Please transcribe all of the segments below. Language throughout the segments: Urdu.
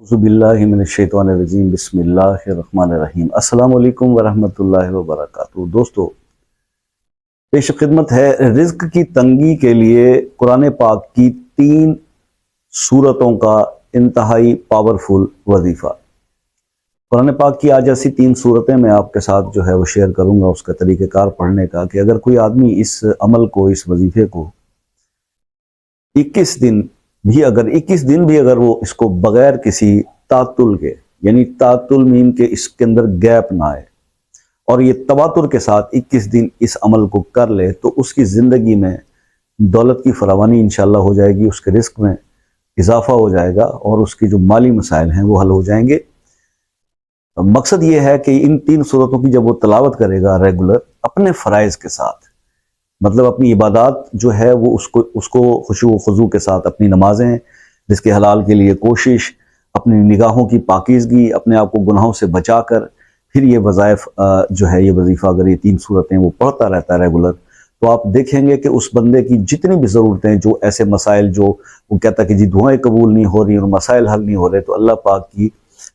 باللہ من الشیطان الرجیم بسم اللہ الرحمن الرحیم۔ السلام علیکم ورحمۃ اللہ وبرکاتہ۔ دوستو، پیش خدمت ہے رزق کی تنگی کے لیے قرآن پاک کی 3 سورتوں کا انتہائی پاورفل وظیفہ۔ قرآن پاک کی آج ایسی 3 سورتیں میں آپ کے ساتھ جو ہے وہ شیئر کروں گا، اس کا طریقہ کار پڑھنے کا، کہ اگر کوئی آدمی اس عمل کو، اس وظیفے کو 21 دن بھی اگر وہ اس کو بغیر کسی تعطل کے، یعنی تعطل مین کے اس کے اندر گیپ نہ آئے، اور یہ تواتر کے ساتھ 21 دن اس عمل کو کر لے، تو اس کی زندگی میں دولت کی فراوانی انشاءاللہ ہو جائے گی، اس کے رزق میں اضافہ ہو جائے گا، اور اس کی جو مالی مسائل ہیں وہ حل ہو جائیں گے۔ مقصد یہ ہے کہ ان 3 سورتوں کی جب وہ تلاوت کرے گا ریگولر اپنے فرائض کے ساتھ، مطلب اپنی عبادات جو ہے وہ اس کو خشوع و خضوع کے ساتھ، اپنی نمازیں، رزق حلال کے لیے کوشش، اپنی نگاہوں کی پاکیزگی، اپنے آپ کو گناہوں سے بچا کر پھر یہ وظائف جو ہے، یہ وظیفہ اگر یہ 3 سورتیں وہ پڑھتا رہتا ہے ریگولر، تو آپ دیکھیں گے کہ اس بندے کی جتنی بھی ضرورتیں، جو ایسے مسائل جو وہ کہتا ہے کہ جی دعائیں قبول نہیں ہو رہی اور مسائل حل نہیں ہو رہے، تو اللہ پاک کی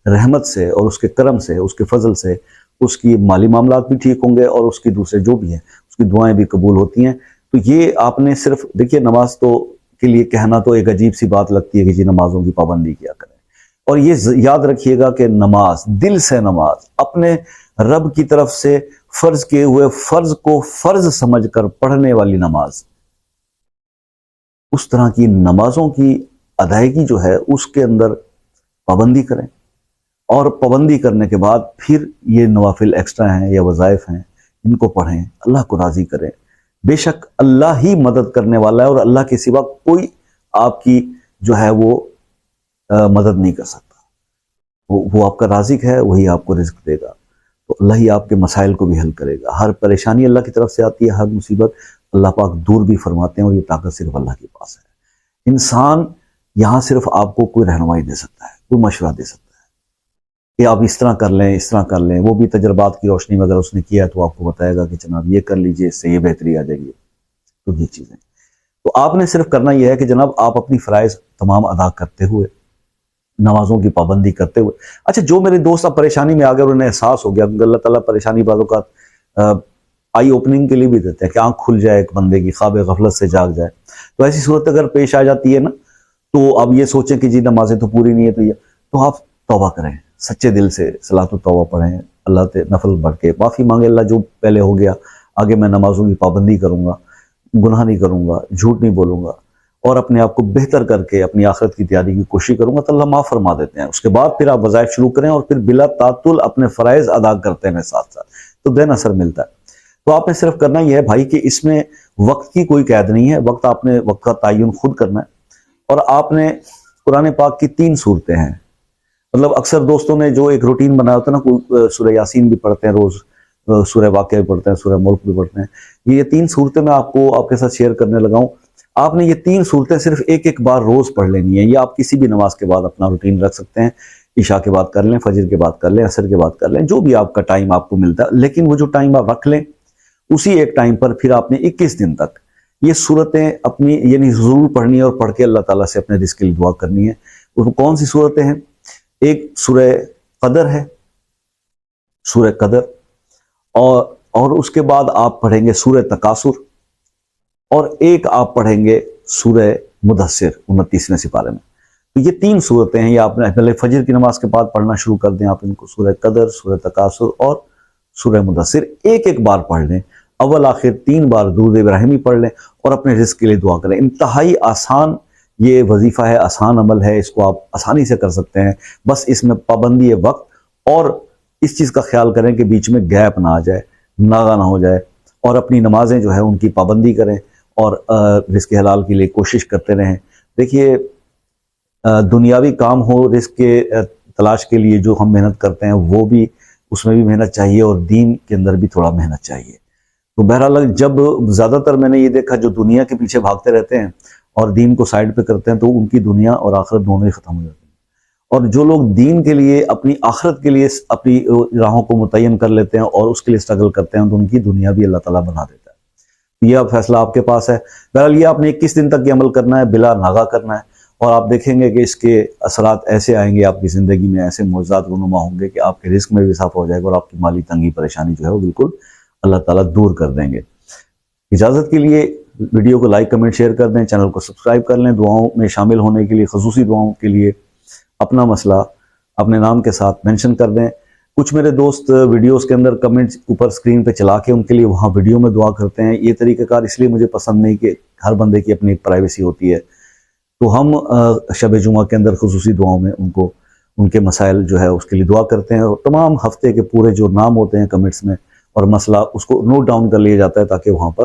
رحمت سے اور اس کے کرم سے، اس کے فضل سے اس کی مالی معاملات بھی ٹھیک ہوں گے، اور اس کی دوسرے جو بھی ہیں اس کی دعائیں بھی قبول ہوتی ہیں۔ تو یہ آپ نے صرف دیکھیے، نماز تو کے لیے کہنا تو ایک عجیب سی بات لگتی ہے کہ جی نمازوں کی پابندی کیا کریں، اور یہ یاد رکھیے گا کہ نماز، دل سے نماز، اپنے رب کی طرف سے فرض کیے ہوئے فرض کو فرض سمجھ کر پڑھنے والی نماز، اس طرح کی نمازوں کی ادائیگی جو ہے اس کے اندر پابندی کریں، اور پابندی کرنے کے بعد پھر یہ نوافل ایکسٹرا ہیں یا وظائف ہیں، ان کو پڑھیں، اللہ کو راضی کریں۔ بے شک اللہ ہی مدد کرنے والا ہے، اور اللہ کے سوا کوئی آپ کی جو ہے وہ مدد نہیں کر سکتا۔ وہ آپ کا رازق ہے، وہی آپ کو رزق دے گا، تو اللہ ہی آپ کے مسائل کو بھی حل کرے گا۔ ہر پریشانی اللہ کی طرف سے آتی ہے، ہر مصیبت اللہ پاک دور بھی فرماتے ہیں، اور یہ طاقت صرف اللہ کے پاس ہے۔ انسان یہاں صرف آپ کو کوئی رہنمائی دے سکتا ہے، کوئی مشورہ دے سکتا ہے کہ آپ اس طرح کر لیں، اس طرح کر لیں، وہ بھی تجربات کی روشنی میں اگر اس نے کیا ہے تو آپ کو بتائے گا کہ جناب یہ کر لیجئے، اس سے یہ بہتری آ جائے گی۔ تو یہ چیزیں تو آپ نے صرف کرنا یہ ہے کہ جناب آپ اپنی فرائض تمام ادا کرتے ہوئے، نمازوں کی پابندی کرتے ہوئے۔ اچھا، جو میرے دوست اب پریشانی میں آ گئے، انہیں احساس ہو گیا، کیونکہ اللہ تعالیٰ پریشانی بعض اوقات آئی اوپننگ کے لیے بھی دیتے ہیں کہ آنکھ کھل جائے ایک بندے کی، خواب غفلت سے جاگ جائے، تو ایسی صورت اگر پیش آ جاتی ہے نا، تو اب یہ سوچیں کہ جی نمازیں تو پوری نہیں ہے، تو آپ توبہ کریں، سچے دل سے صلاۃ التوبہ پڑھیں، اللہ سے نفل پڑھ کے معافی مانگے، اللہ جو پہلے ہو گیا آگے میں نمازوں کی پابندی کروں گا، گناہ نہیں کروں گا، جھوٹ نہیں بولوں گا، اور اپنے آپ کو بہتر کر کے اپنی آخرت کی تیاری کی کوشش کروں گا، تو اللہ معاف فرما دیتے ہیں۔ اس کے بعد پھر آپ وظائف شروع کریں، اور پھر بلا تعطل اپنے فرائض ادا کرتے ہیں ساتھ ساتھ، تو دین اثر ملتا ہے۔ تو آپ نے صرف کرنا یہ ہے بھائی کہ اس میں وقت کی کوئی قید نہیں ہے، آپ نے وقت کا تعین خود کرنا ہے، اور آپ نے قرآن پاک کی 3 سورتیں ہیں، مطلب اکثر دوستوں نے جو ایک روٹین بنایا ہوتا ہے نا، کوئی سورہ یاسین بھی پڑھتے ہیں روز، سورہ واقعہ بھی پڑھتے ہیں، سورہ ملک بھی پڑھتے ہیں، یہ 3 سورتیں میں آپ کے ساتھ شیئر کرنے لگا ہوں۔ آپ نے یہ 3 سورتیں صرف ایک بار روز پڑھ لینی ہیں، یا آپ کسی بھی نماز کے بعد اپنا روٹین رکھ سکتے ہیں، عشاء کے بعد کر لیں، فجر کے بعد کر لیں، عصر کے بعد کر لیں، جو بھی آپ کا ٹائم آپ کو ملتا ہے، لیکن وہ جو ٹائم آپ رکھ لیں اسی ایک ٹائم پر پھر آپ نے 21 دن تک یہ سورتیں اپنی یعنی ضرور پڑھنی ہے، اور پڑھ کے اللہ تعالیٰ سے اپنے رزق کے لیے دعا کرنی ہے۔ وہ کون سی سورتیں ہیں؟ ایک سورہ قدر ہے، سورہ قدر، اور اس کے بعد آپ پڑھیں گے سورہ تکاثر، اور ایک آپ پڑھیں گے سورہ مدثر 29ویں سپارے میں۔ تو یہ 3 سورتیں ہیں، یہ آپ نے پہلے فجر کی نماز کے بعد پڑھنا شروع کر دیں آپ ان کو، سورہ قدر، سورہ تکاثر اور سورہ مدثر ایک بار پڑھ لیں، اول آخر 3 بار درود ابراہیمی پڑھ لیں، اور اپنے رزق کے لیے دعا کریں۔ انتہائی آسان یہ وظیفہ ہے، آسان عمل ہے، اس کو آپ آسانی سے کر سکتے ہیں، بس اس میں پابندی وقت، اور اس چیز کا خیال کریں کہ بیچ میں گیپ نہ آ جائے، ناغہ نہ ہو جائے، اور اپنی نمازیں جو ہے ان کی پابندی کریں، اور رزق حلال کے لیے کوشش کرتے رہیں۔ دیکھیے، دنیاوی کام ہو، رزق کے تلاش کے لیے جو ہم محنت کرتے ہیں وہ بھی، اس میں بھی محنت چاہیے، اور دین کے اندر بھی تھوڑا محنت چاہیے۔ تو بہرحال جب زیادہ تر میں نے یہ دیکھا جو دنیا کے پیچھے بھاگتے رہتے ہیں اور دین کو سائڈ پہ کرتے ہیں، تو ان کی دنیا اور آخرت دونوں ہی ختم ہو جاتی ہیں، اور جو لوگ دین کے لیے، اپنی آخرت کے لیے اپنی راہوں کو متعین کر لیتے ہیں اور اس کے لیے اسٹرگل کرتے ہیں، تو ان کی دنیا بھی اللہ تعالیٰ بنا دیتا ہے۔ یہ اب فیصلہ آپ کے پاس ہے۔ بہرحال یہ آپ نے 21 دن تک یہ عمل کرنا ہے، بلا ناغہ کرنا ہے، اور آپ دیکھیں گے کہ اس کے اثرات ایسے آئیں گے آپ کی زندگی میں، ایسے معجزات رونما ہوں گے کہ آپ کے رزق میں بھی اضافہ ہو جائے گا اور آپ کی مالی تنگی پریشانی جو ہے وہ بالکل اللہ تعالیٰ دور کر دیں گے۔ اجازت کے لیے ویڈیو کو لائک کمنٹ شیئر کر دیں، چینل کو سبسکرائب کر لیں۔ دعاؤں میں شامل ہونے کے لیے، خصوصی دعاؤں کے لیے اپنا مسئلہ اپنے نام کے ساتھ مینشن کر دیں۔ کچھ میرے دوست ویڈیوز کے اندر کمنٹ اوپر سکرین پہ چلا کے ان کے لیے وہاں ویڈیو میں دعا کرتے ہیں۔ یہ طریقہ کار اس لیے مجھے پسند نہیں کہ ہر بندے کی اپنی پرائیویسی ہوتی ہے، تو ہم شب جمعہ کے اندر خصوصی دعاؤں میں ان کے مسائل جو ہے اس کے لیے دعا کرتے ہیں، اور تمام ہفتے کے پورے جو نام ہوتے ہیں کمنٹس میں اور مسئلہ اس کو نوٹ ڈاؤن کر لیا جاتا ہے تاکہ وہاں پر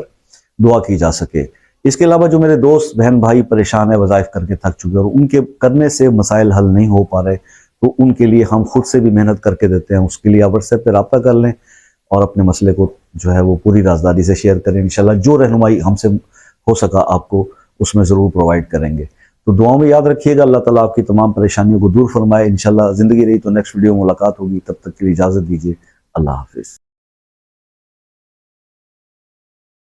دعا کی جا سکے۔ اس کے علاوہ جو میرے دوست بہن بھائی پریشان ہیں، وظائف کر کے تھک چکے اور ان کے کرنے سے مسائل حل نہیں ہو پا رہے، تو ان کے لیے ہم خود سے بھی محنت کر کے دیتے ہیں۔ اس کے لیے آپ واٹس ایپ پہ رابطہ کر لیں اور اپنے مسئلے کو جو ہے وہ پوری رازداری سے شیئر کریں۔ انشاءاللہ جو رہنمائی ہم سے ہو سکا آپ کو اس میں ضرور پرووائڈ کریں گے۔ تو دعاؤں میں یاد رکھیے گا، اللہ تعالیٰ آپ کی تمام پریشانیوں کو دور فرمائے۔ انشاءاللہ زندگی رہی تو نیکسٹ ویڈیو میں ملاقات ہوگی، تب تک کے لیے اجازت دیجیے، اللہ حافظ۔